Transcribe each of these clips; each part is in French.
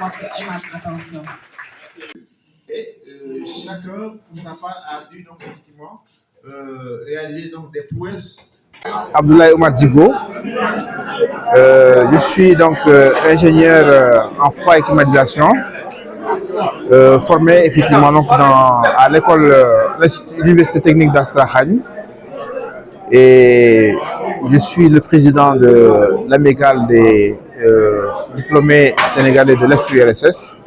votre aimable attention. Et chacun, pour sa part, a dû donc effectivement réaliser donc des prouesses. Abdoulaye Omar Digo, je suis donc ingénieur en froid et climatisation, formé effectivement donc à l'école, l'université technique d'Astrakhan, et je suis le président de l'amicale des diplômés sénégalais de l'ex-URSS,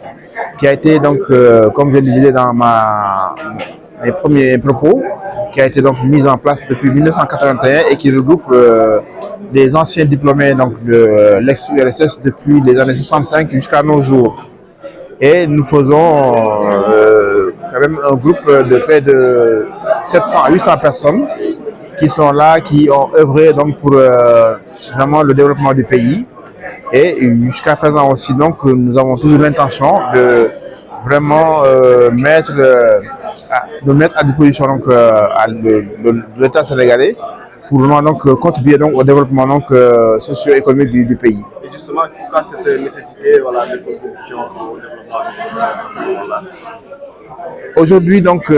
qui a été donc, comme je le disais dans mes premiers propos, qui a été donc mise en place depuis 1981 et qui regroupe des anciens diplômés donc, de l'ex-URSS depuis les années 65 jusqu'à nos jours. Et nous faisons quand même un groupe de près de 700 à 800 personnes qui sont là, qui ont œuvré donc, pour vraiment le développement du pays. Et jusqu'à présent aussi, donc, nous avons toujours l'intention de vraiment mettre à disposition donc, de l'État sénégalais pour vraiment donc, contribuer donc, au développement donc, socio-économique du pays. Et justement, pourquoi cette nécessité voilà, de contribution au développement de ce moment-là? Aujourd'hui, donc,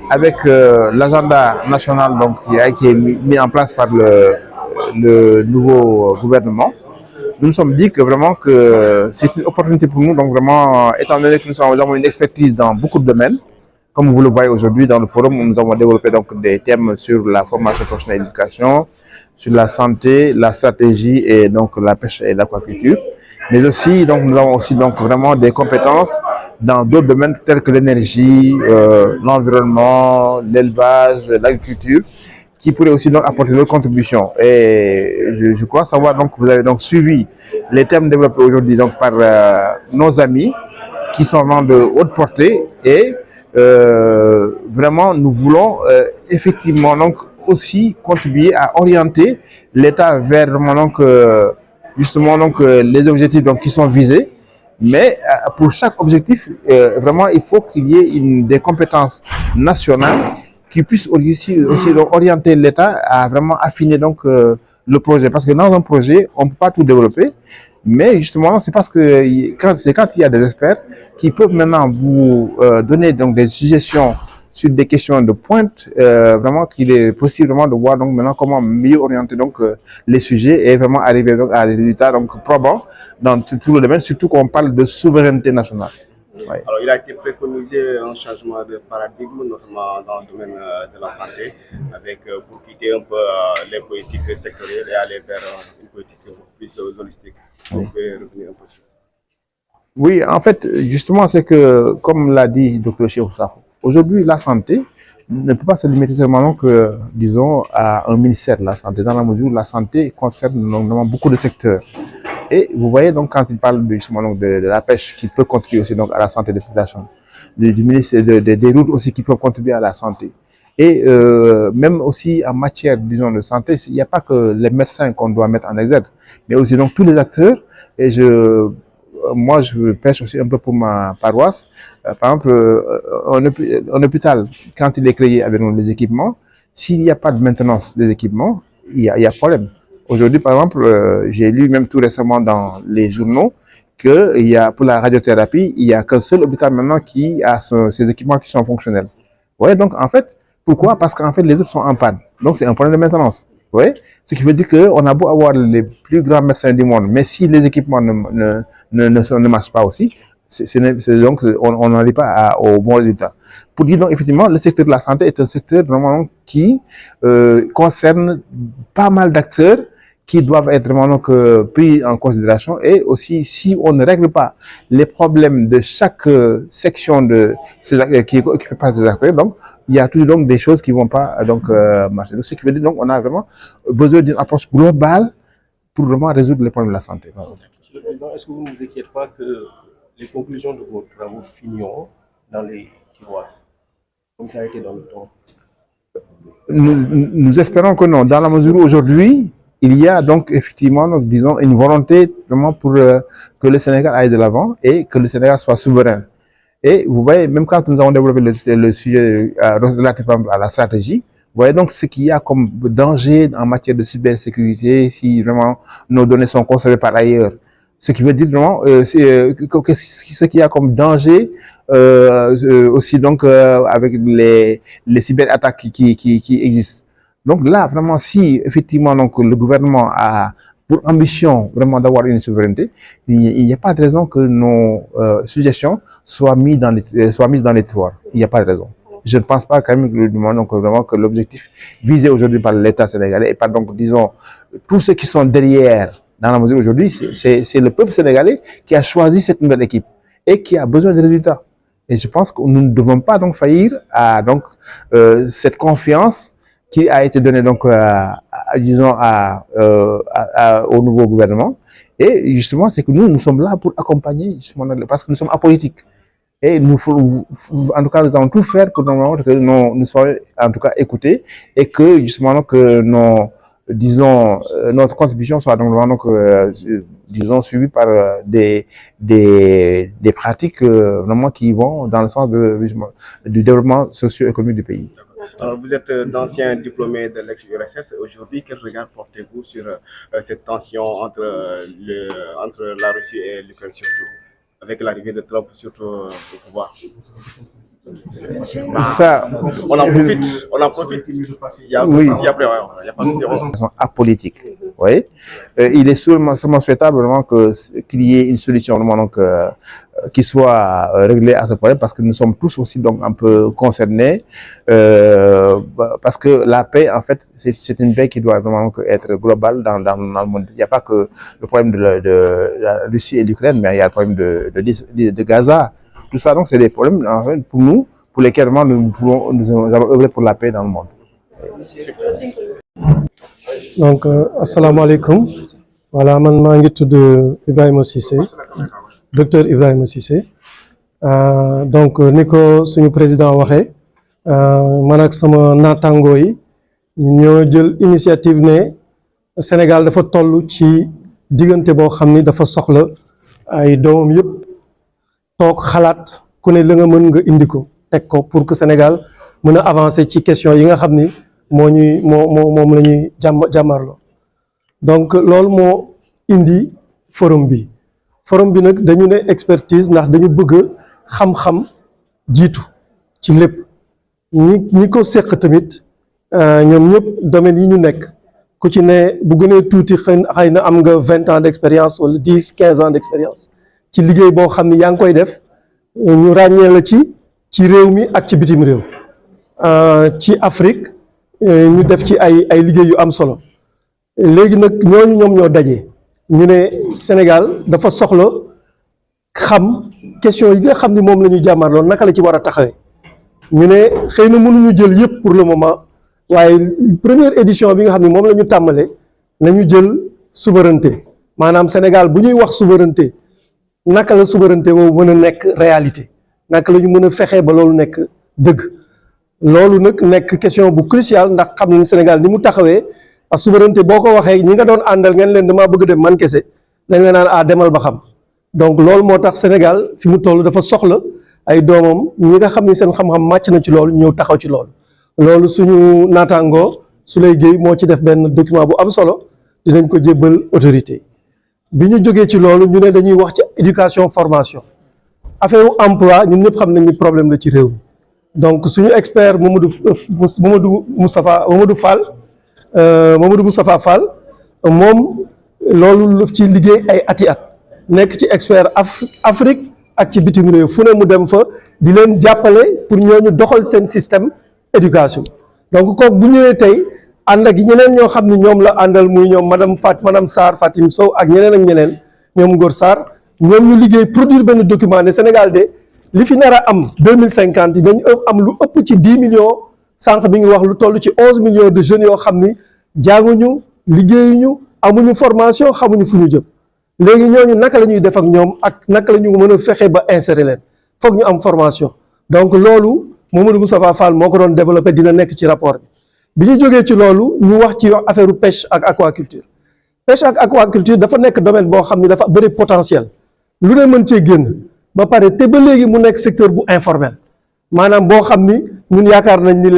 avec l'agenda national donc, qui est mis en place par le nouveau gouvernement, nous nous sommes dit que vraiment que c'est une opportunité pour nous, donc vraiment, étant donné que nous avons une expertise dans beaucoup de domaines, comme vous le voyez aujourd'hui dans le forum, nous avons développé donc des thèmes sur la formation professionnelle et l'éducation, sur la santé, la stratégie et donc la pêche et l'aquaculture. Mais aussi, donc, nous avons aussi donc vraiment des compétences dans d'autres domaines tels que l'énergie, l'environnement, l'élevage, l'agriculture, qui pourraient aussi donc apporter leur contribution. Et je crois savoir donc que vous avez donc suivi les thèmes développés aujourd'hui donc par nos amis qui sont vraiment de haute portée et vraiment nous voulons effectivement donc aussi contribuer à orienter l'État vers vraiment donc justement donc les objectifs donc qui sont visés. Mais pour chaque objectif, vraiment il faut qu'il y ait des compétences nationales qui puisse aussi donc, orienter l'État à vraiment affiner donc, le projet. Parce que dans un projet, on ne peut pas tout développer, mais justement, c'est parce que quand il y a des experts qui peuvent maintenant vous donner donc, des suggestions sur des questions de pointe, vraiment qu'il est possible vraiment de voir donc, maintenant comment mieux orienter donc, les sujets et vraiment arriver donc, à des résultats donc, probants dans tout le domaine, surtout qu'on parle de souveraineté nationale. Ouais. Alors, il a été préconisé un changement de paradigme, notamment dans le domaine de la santé, avec, pour quitter un peu les politiques sectorielles et aller vers une politique plus holistique. Vous pouvez revenir un peu sur ça? Oui, en fait, justement, c'est que, comme l'a dit Dr Cheikh Sakho, aujourd'hui, la santé ne peut pas se limiter seulement donc, disons, à un ministère de la santé, dans la mesure où la santé concerne normalement beaucoup de secteurs. Et vous voyez donc quand il parle justement donc de la pêche qui peut contribuer aussi donc à la santé des populations, du ministère des routes aussi qui peuvent contribuer à la santé. Et même aussi en matière disons de santé, il n'y a pas que les médecins qu'on doit mettre en exergue, mais aussi donc tous les acteurs. Et moi je pêche aussi un peu pour ma paroisse. Par exemple, un hôpital quand il est créé avec les équipements, s'il n'y a pas de maintenance des équipements, il y a problème. Aujourd'hui, par exemple, j'ai lu même tout récemment dans les journaux qu'il y a pour la radiothérapie, il n'y a qu'un seul hôpital maintenant qui a ces équipements qui sont fonctionnels. Ouais, donc en fait, pourquoi? Parce qu'en fait, les autres sont en panne. Donc c'est un problème de maintenance. Ouais, ce qui veut dire qu'on a beau avoir les plus grands médecins du monde, mais si les équipements ne marchent pas aussi, donc on n'arrive pas au bon résultat. Pour dire donc effectivement, le secteur de la santé est un secteur vraiment qui concerne pas mal d'acteurs qui doivent être vraiment donc, pris en considération, et aussi si on ne règle pas les problèmes de chaque section de ces acteurs, qui est occupée par ces acteurs, donc il y a toujours donc des choses qui ne vont pas donc marcher. Donc, ce qui veut dire donc on a vraiment besoin d'une approche globale pour vraiment résoudre les problèmes de la santé. Monsieur le Président, est-ce que vous ne vous inquiétez pas que les conclusions de vos travaux finiront dans les tiroirs, comme ça a été dans le temps? Nous espérons que non, dans la mesure où aujourd'hui, il y a donc effectivement, donc, disons, une volonté vraiment pour que le Sénégal aille de l'avant et que le Sénégal soit souverain. Et vous voyez, même quand nous avons développé le sujet relatif à la stratégie, vous voyez donc ce qu'il y a comme danger en matière de cybersécurité si vraiment nos données sont conservées par ailleurs. Ce qui veut dire vraiment ce qu'il y a comme danger aussi donc avec les cyberattaques qui existent. Donc là, vraiment, si effectivement donc, le gouvernement a pour ambition vraiment d'avoir une souveraineté, il n'y a pas de raison que nos suggestions soient mises dans les tiroirs. Il n'y a pas de raison. Je ne pense pas quand même donc, vraiment que l'objectif visé aujourd'hui par l'État sénégalais et par donc disons tous ceux qui sont derrière, dans la mesure aujourd'hui, c'est le peuple sénégalais qui a choisi cette nouvelle équipe et qui a besoin de résultats. Et je pense que nous ne devons pas donc faillir à donc cette confiance qui a été donnée donc disons au nouveau gouvernement. Et justement, c'est que nous sommes là pour accompagner justement parce que nous sommes apolitiques. Et en tout cas, nous allons tout faire que nous soyons en tout cas écoutés et que justement que notre contribution soit donc disons suivie par des pratiques vraiment qui vont dans le sens du développement socio-économique du pays. Vous êtes d'anciens diplômés de l'ex-URSS. Aujourd'hui, quel regard portez-vous sur cette tension entre la Russie et l'Ukraine surtout, avec l'arrivée de Trump surtout au pouvoir? Ça, on en profite. Il y a pas de façon apolitique. Oui. Il est sûrement souhaitable vraiment qu'il y ait une solution vraiment donc qui soit réglée à ce problème parce que nous sommes tous aussi donc un peu concernés parce que la paix en fait c'est une paix qui doit vraiment être globale dans le monde. Il n'y a pas que le problème de la Russie et l'Ukraine, mais il y a le problème de Gaza. Tout ça donc c'est des problèmes en fait, pour nous, pour lesquels nous allons œuvrer pour la paix dans le monde. Donc assalamu alaikum. Voilà, man maa ngi tudd Ibrahima Cissé, docteur Ibrahima Cissé. Donc ni ko suñu président waxee man ak sama naataangoo yi ñoo jël initiative ne Sénégal dafa toll ci diggante boo xam ni dafa soxla ay doomam yëpp toog xalaat ku ne la nga mën nga indi ko teg ko pour que Sénégal mën a avancer ci question yi nga xam ni moom la ñuy jàmmarloo. Donc loolu moo indi forum bi nag dañu ne expertise ndax dañu bëgg xam-xam jiitu ci lépp ñi ko seq tamit ñoom ñëpp domaines yi ñu nekk ku ci ne bu gënee tuuti xëy na am nga 20 ans d'expérience wala 10-15 ans d'expérience ci liggéey boo xam ni yaa ngi koy def ñu ràññee la ci réew mi ak ci bitim réew ci Afrique ñu def ci ay liggéey yu am solo léegi nag ñoom ñoo daje ñu ne Sénégal dafa soxla xam question yi nga xam ni moom la ñu jàmmarloo naka la ci war a taxawee ñu ne xëy na mënuñu jël yëpp pour le moment waaye première édition bi nga xam ne moom la ñu tàmbalee nañu jël souveraineté maanaam Sénégal bu ñuy wax souveraineté naka la souveraineté boobu mën a nekk réalité naka la ñu mën a fexe ba loolu nekk dëgg loolu nag nekk question bu cruciale ndax xam nañ Sénégal ni mu taxawee ak souveraineté boo ko waxee ñi nga doon àndal ngeen leen damaa bëgg dem man kese dañ la naan demal ba xam donc loolu moo tax Sénégal fi mu toll dafa soxla ay doomam ñi nga xam ni seen xam-xam màcc na ci loolu ñëw taxaw ci loolu suñu naataangoo Souleye Gueye moo ci def benn document bu am solo dinañ ko jébbal autorité bi ñu jógee ci loolu ñu ne dañuy wax ci éducation formation affaire emploi ñun ñëpp xam nañ ni problème la ci réew mi donc suñu expert Mamadou Moustapha Fall moom loolu la ci liggéey ay ati at nekk ci expert Afrique ak ci bitim réew fu ne mu dem fa di leen jàppale pour ñooñu doxal seen système éducation donc kooku bu ñëwee tey ànd ak ñeneen ñoo xam ne ñoom la àndal muy ñoom madame Sarr Fatim Sow ak ñeneen ñoom Ngor Sarr ñoom ñu liggéey produire benn document ne Sénégal de li fi nar a am 2050 dañu am lu ëpp ci 10 millions sànq bi ngi wax lu toll ci 11 millions de jeunes yoo xam ni jànguñu liggéeyuñu amuñu formation xamuñu fu ñu jëm léegi ñooñu naka la ñuy def ak ñoom ak naka la ñu mën a fexe ba insérer leen foog ñu am formation donc loolu Mamadou Moustapha Fall moo ko doon développé dina nekk ci rapport bi ñu jógee ci loolu ñu wax ci affaire pêche ak aquaculture dafa nekk domaine boo xam ne dafa bëri potentiel lu ne mën cee génn ba pare te ba léegi mu nekk secteur bu informel maanaam boo xam ni ñun yaakaar nañ ni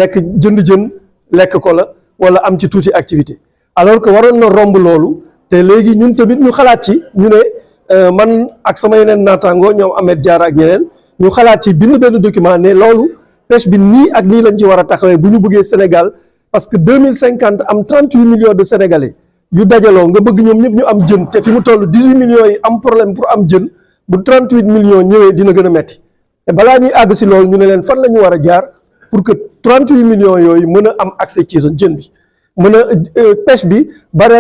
jën lekk ko la wala am ci tuuti activité alors que waroon na romb loolu te léegi ñun tamit ñu xalaat ci ñu ne man ak sama yeneen naataango ñoom Ahmed Diarra ak ñeneen ñu xalaat ci bind benn document ne loolu pêche bi nii ak nii lañ ci war a taxawee bu ñu bëggee Sénégal parce que 2050 am 38 millions de Sénégalais yu dajaloo nga bëgg ñoom ñëpp ñu am jën te fi mu toll 18 millions yi am problème pour am jën bu 38 millions ñëwee dina gën a metti te balaa ñuy àgg si loolu ñu ne leen fan la ñu war a jaar pour que 38 millions yooyu mën a am accès ci jën bi mën a pêche bi bañ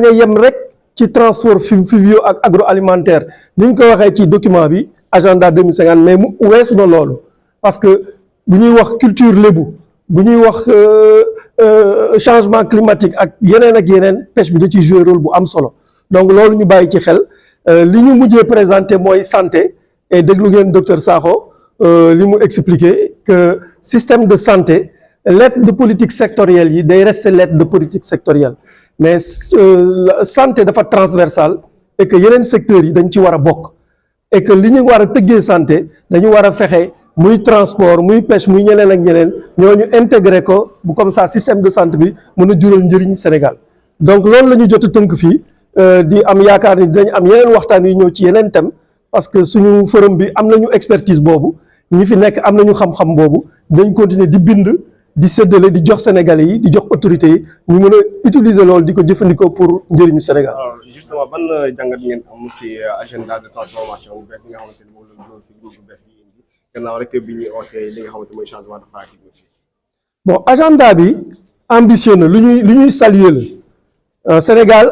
a yem rek ci transport fluvio ak agroalimentaire ni ñu ko waxee ci document bi agenda 2050 mais mu weesu na loolu parce que bu ñuy wax culture lébu bu ñuy wax changement climatique ak yeneen pêche bi da ciy jouer rôle bu am solo donc loolu ñu bàyyi ci xel li ñu mujjee présenté mooy santé et déglu ngeen docteur Sakho li mu expliqué que système de santé l'aide de politique sectorielle yi day rester l'aide de politique sectorielle mais santé dafa transversale et que yeneen secteurs yi dañ ci war a bokk et que li ñu war a tëggee santé dañu war a fexe muy transport muy pêche muy ñeneen ak ñeneen ñooñu intégré ko bu comme ça système de santé bi mën a jural njëriñ Sénégal donc loolu la ñu jot a tënk fii di am yaakaar ni dinañ am yeneen waxtaan yu ñëw ci yeneen thème parce que suñu forum bi am nañu expertise boobu ñi fi nekk am nañu xam-xam boobu dañ continuer di bind di séddale di jox Sénégalais yi di jox autorités yi ñu mën a utiliser loolu di ko jëfandikoo pour njëriñu Sénégal. alors justement ban jàngat ngeen am si agenda de transformation bu bees bi nga xamante ni moom la ñu si groupe bu bees bi indi gannaaw rek bi ñuy ootee li nga xamante mooy changement de paradigme bi. bon agenda bi ambitieux na lu ñuy saluer la Sénégal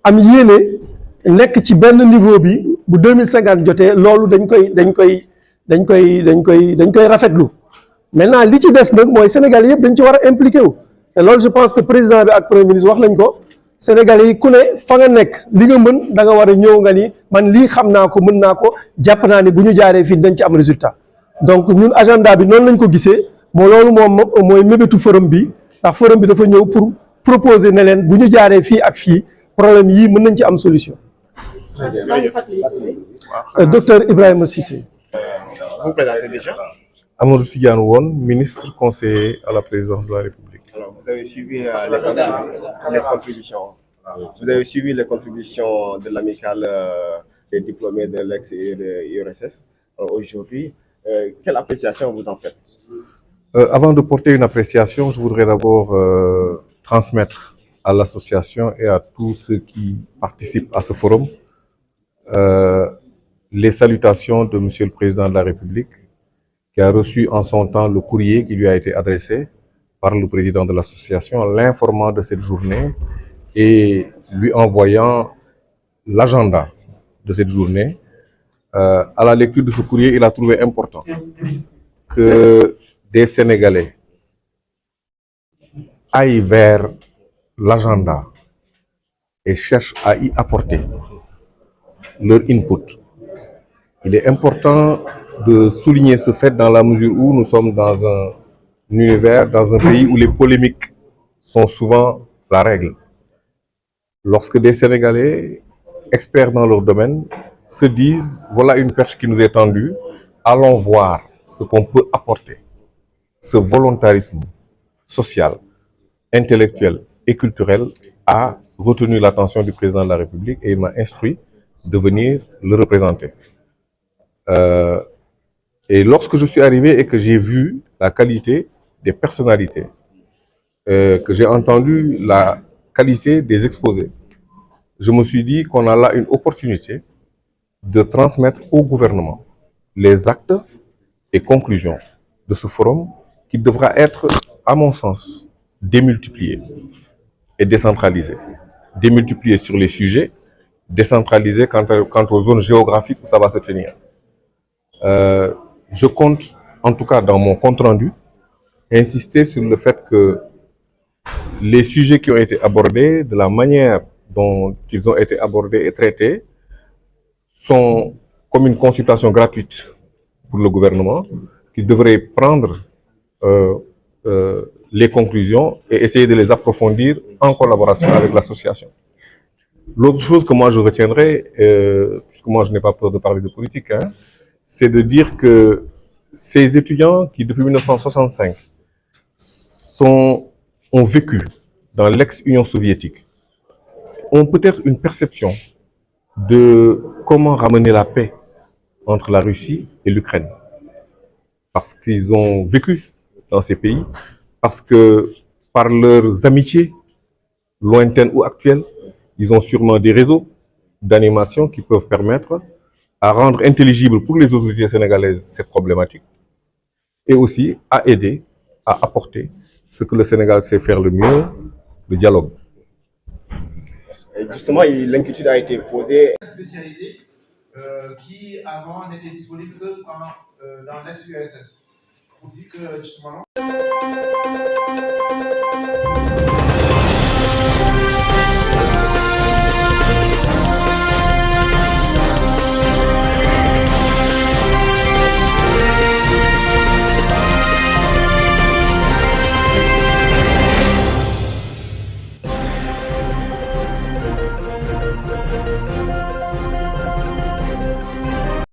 am yéene nekk ci benn niveau bi bu 2050 jotee loolu dañ koy rafetlu. maintenant li ci des nag mooy Sénégal yëpp dañ ci war a impliqué wu te loolu je pense que président bi ak premier ministre wax nañ ko Sénégal yi ku ne fa nga nekk li nga mën da nga war a ñëw nga ni man lii xam naa ko mën naa ko jàpp naa ni bu ñu jaaree fii dañ ci am résultat donc ñun agenda bi noonu lañ ko gisee loolu moom mooy mébétu forum bi ndax forum bi dafa ñëw pour proposer ne leen bu ñu jaaree fii ak fii problème yii mën nañ ci am solution. Docteur Ibrahima Cissé. Vous présentez déjà. Amadou Tidiane Won, ministre conseiller à la présidence de la République. Alors, vous avez suivi les contributions. Vous avez suivi les contributions de l'amicale des diplômés de l'ex et de l'IRSS. Aujourd'hui, quelle appréciation vous en faites? Avant de porter une appréciation, je voudrais d'abord transmettre à l'association et à tous ceux qui participent à ce forum les salutations de Monsieur le Président de la République, qui a reçu en son temps le courrier qui lui a été adressé par le président de l'association, l'informant de cette journée et lui envoyant l'agenda de cette journée. À la lecture de ce courrier, il a trouvé important que des Sénégalais aillent vers l'agenda et cherchent à y apporter leur input. Il est important de souligner ce fait dans la mesure où nous sommes dans un univers, dans un pays où les polémiques sont souvent la règle. Lorsque des Sénégalais, experts dans leur domaine, se disent « voilà une perche qui nous est tendue, allons voir ce qu'on peut apporter ». Ce volontarisme social, intellectuel et culturel a retenu l'attention du président de la République et il m'a instruit de venir le représenter. Et lorsque je suis arrivé et que j'ai vu la qualité des personnalités, que j'ai entendu la qualité des exposés, je me suis dit qu'on a là une opportunité de transmettre au gouvernement les actes et conclusions de ce forum qui devra être, à mon sens, démultiplié et décentralisé. Démultiplié sur les sujets, décentralisé quant aux zones géographiques où ça va se tenir. Je compte, en tout cas dans mon compte-rendu, insister sur le fait que les sujets qui ont été abordés, de la manière dont ils ont été abordés et traités, sont comme une consultation gratuite pour le gouvernement, qui devrait prendre les conclusions et essayer de les approfondir en collaboration avec l'association. L'autre chose que moi je retiendrai, puisque moi je n'ai pas peur de parler de politique, c'est de dire que ces étudiants qui, depuis 1965, ont vécu dans l'ex-Union soviétique, ont peut-être une perception de comment ramener la paix entre la Russie et l'Ukraine. Parce qu'ils ont vécu dans ces pays, parce que par leurs amitiés, lointaines ou actuelles, ils ont sûrement des réseaux d'animation qui peuvent permettre à rendre intelligible pour les autorités sénégalaises cette problématique et aussi à aider, à apporter ce que le Sénégal sait faire le mieux, le dialogue. Et justement, l'inquiétude a été posée. Une spécialité qui avant n'était disponible que dans l'ex-URSS. On dit que justement.